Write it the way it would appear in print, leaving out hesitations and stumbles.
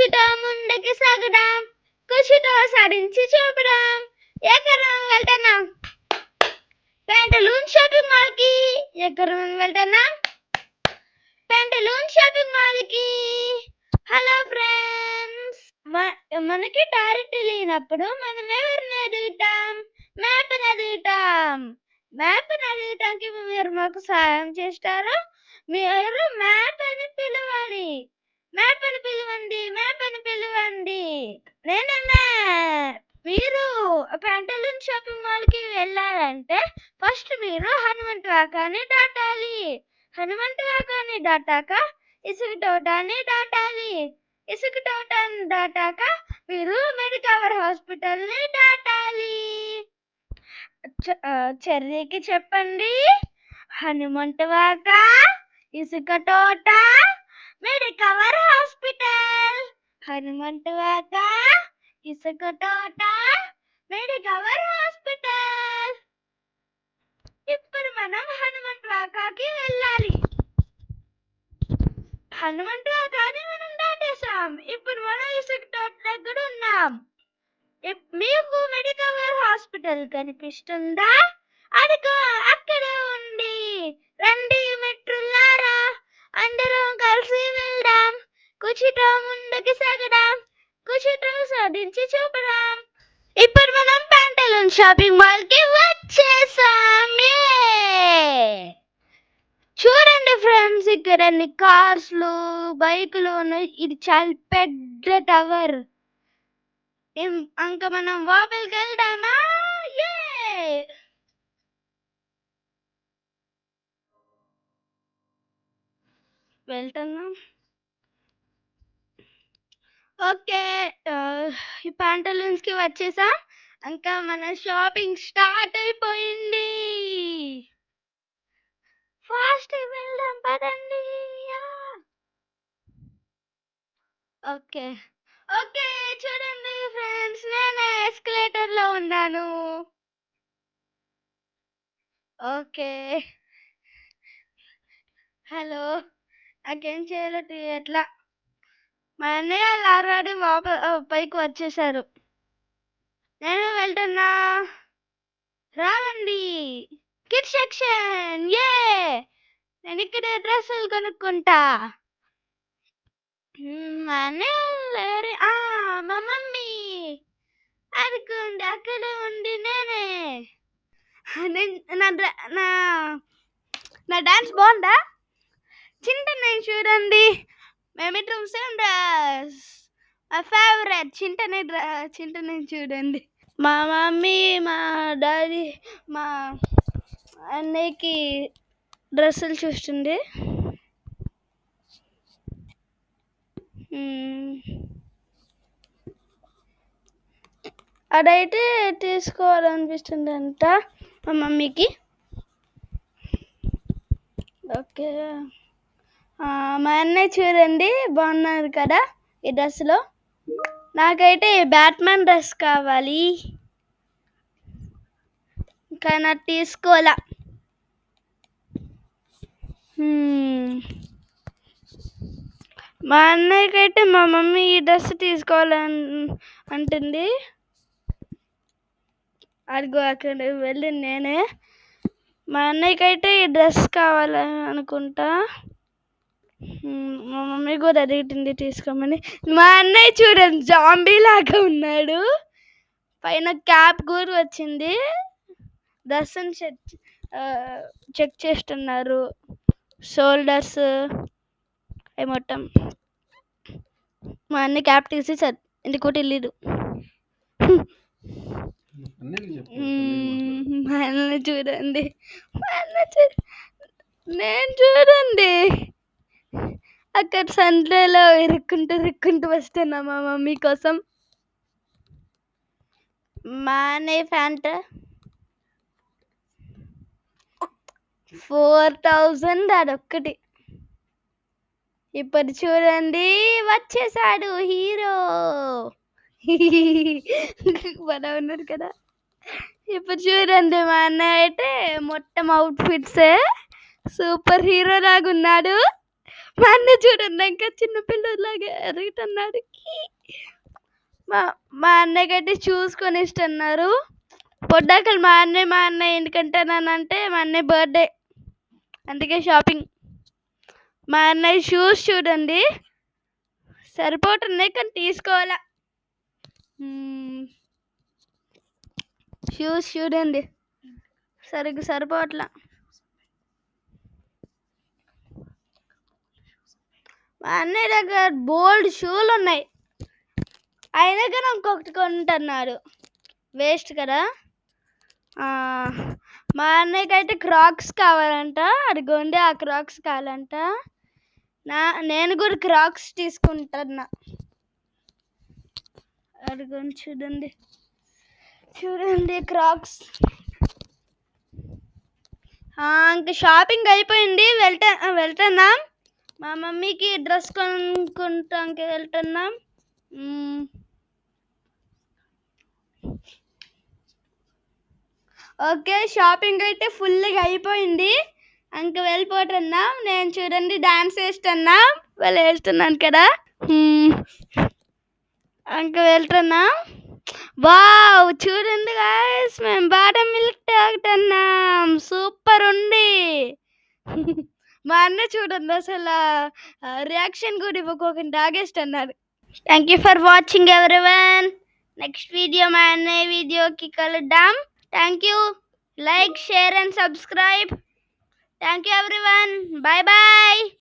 కుర్చీతో ముందుకి సాగడం, కుర్చీతో సాధించి చూపడం. ఎక్కరం వెళ్తున్నాం ప్యాంటలూన్ షాపింగ్ మాల్ కి. ఎక్కరం వెళ్తున్నాం ప్యాంటలూన్ షాపింగ్ మాల్ కి. హలో ఫ్రెండ్స్, మనకి డైరెక్ట్ లేనప్పుడు మనం ఎవరిని అడుగుతాం? మ్యాప్ అడుగుతాం. మ్యాప్ అడగటానికి మీరు మాకు సాయం చేస్తారా? మీరు మ్యాప్ అని పిలవాలి. మ్యాప్ అని పిలవండి, మ్యాప్ అని పిలవండి. నేను మ్యాప్. మీరు ప్యాంటలూన్ షాపింగ్ మాల్ కి వెళ్ళాలంటే ఫస్ట్ మీరు హనుమంత వాకాన్ని దాటాలి. హనుమంత వాకాన్ని దాటాక ఇసుక తోటాన్ని దాటాలి. ఇసుక తోటాన్ని దాటాక మీరు మెడికవర్ హాస్పిటల్ ని దాటాలి. చెర్రీకి చెప్పండి. హనుమంత వాక, ఇసుక తోట, మెడికవర్ హాస్పిటల్. హనుమంత వాక, ఇసుక తోట, మెడికవర్ హాస్పిటల్. ఇప్పుడు మనం హనుమంత వాకాకి వెళ్ళాలి. హనుమంత వాకాని మనం దాటేసాం. ఇప్పుడు మనం ఇసుక తోట దగ్గర ఉన్నాం. మీకు మెడికవర్ హాస్పిటల్ కనిపిస్తుందా? అదిగో అక్కడే ఉంది. రండి మిత్రులారా, అందరం కలిసి వెళ్దాం. కుర్చీతో ముందుకు సాగడం, కుర్చీతో సాధించి చూపడం. ఇప్పుడు మనం ప్యాంటలూన్ షాపింగ్ మాల్ కి వచ్చేసాం. చూడండి ఫ్రెండ్స్, ఇక్కడ అన్ని కార్స్లు, బైకులు ఉన్నాయి. ఇది చాలా పెద్ద టవర్. ఇంకా మనం లోపలికి వెళ్దామా? వెళ్తున్నాం. ఓకే, ఈ ప్యాంటలూన్స్ కి వచ్చేసాం. ఇంకా మన షాపింగ్ స్టార్ట్ అయిపోయింది. ఫాస్ట్ వెళ్దాం పదండి. ఓకే ఓకే, చూడండి ఫ్రెండ్స్, నేను ఎస్కలేటర్ లో ఉన్నాను. Okay, hello. నాకేం చేయాలో ఎట్లా? మా అన్నయ్య ఆల్రెడీ పైకి వచ్చేసారు. నేను వెళ్తున్నా, రావండి. Kid section. నేను ఇక్కడ డ్రెస్సులు కొనుక్కుంటా. మా అన్నయ్య, మా మమ్మీ అనుకోండి అక్కడ ఉండి నేనే. నా డాన్స్ బాగుందా? చింటనే చూడండి, మేమిద్దరం సేమ్ డ్రెస్. మా ఫేవరెట్ చింటనే చూడండి. మా మమ్మీ, మా డాడీ, మా అన్నయ్యకి డ్రెస్సులు చూస్తుంది. అదైతే తీసుకోవాలనిపిస్తుంది అంట మా మమ్మీకి. ఓకే, మా అన్నయ్య చూడండి బాగున్నారు కదా ఈ డ్రెస్లో. నాకైతే బ్యాట్మెన్ డ్రెస్ కావాలి, కానీ నాకు తీసుకోవాలా. మా అన్నయ్యకైతే మా మమ్మీ ఈ డ్రెస్ తీసుకోవాలని అంటుంది. అదిగో అక్కడ వెళ్ళింది నేనే. మా అన్నయ్యకైతే ఈ డ్రెస్ కావాలని అనుకుంటా. మా మమ్మీ కూడా అడుగుతుంది తీసుకోమని. మా అన్నయ్య చూడండి జాంబీ లాగా ఉన్నాడు. పైన క్యాప్ కూడా వచ్చింది. డ్రెస్ని చెక్ చేస్తున్నారు. షోల్డర్స్ మొత్తం. మా అన్న క్యాప్ తీసి ఇంటికోటి వెళ్ళిడు. మా అన్న చూడండి, నేను చూడండి అక్కడ సండ్లలో ఇరుక్కుంటూ వస్తున్నా మా మమ్మీ కోసం. మా అన్నయ్య ప్యాంట్ 4000 అదొక్కటి. ఇప్పుడు చూడండి వచ్చేసాడు హీరో. బాగా ఉన్నాడు కదా. ఇప్పుడు చూడండి మా అన్నయ్య అయితే మొత్తం అవుట్ఫిట్సే సూపర్ హీరో లాగా ఉన్నాడు. మా అన్నయ్య చూడండి ఇంకా చిన్న పిల్లలాగా ఎరుగుతున్నాడు. మా మా అన్నయ్యకైతే చూసుకొని ఇస్తున్నారు పొడ్డాకలు. మా అన్నయ్య ఎందుకంటానంటే మా అన్నయ్య బర్త్డే, అందుకే షాపింగ్. మా అన్నయ్య షూస్ చూడండి సరిపోతున్నాయి కానీ తీసుకోవాలా. షూస్ చూడండి సరిగ్గా సరిపోవట్లా. మా అన్నయ్య దగ్గర బోల్డ్ షూలు ఉన్నాయి, అయినా కానీ ఇంకొకటి కొంటున్నారు, వేస్ట్ కదా. మా అన్నయ్యకి అయితే క్రాక్స్ కావాలంట, అదిగోండి ఆ క్రాక్స్ కావాలంట. నేను కూడా క్రాక్స్ తీసుకుంటున్నా, అదిగోండి చూడండి చూడండి క్రాక్స్. ఇంకా షాపింగ్ అయిపోయింది, వెళ్తున్నాం. మా మమ్మీకి డ్రెస్ కొనుక్కుంటానికి వెళ్తున్నాం. ఓకే, షాపింగ్ అయితే ఫుల్గా అయిపోయింది, ఇంక వెళ్ళిపోతున్నాం. నేను చూడండి డాన్స్ వేస్తున్నా, వాళ్ళు వేస్తున్నాను కదా, ఇంక వెళ్తున్నాం. వావ్ చూడండి గాయ్స్, మేము బాదం మిల్క్ తాగుతున్నాం, సూపర్ ఉంది. మా అన్న చూడండి అసలు రియాక్షన్ కూడా ఇవ్వకోకుండా తాగేస్తున్నారు. Thank you for watching everyone. Next video మా అన్నయ్య వీడియోకి కలుద్దాం. Thank you. Like, share and subscribe. Thank you everyone. Bye bye.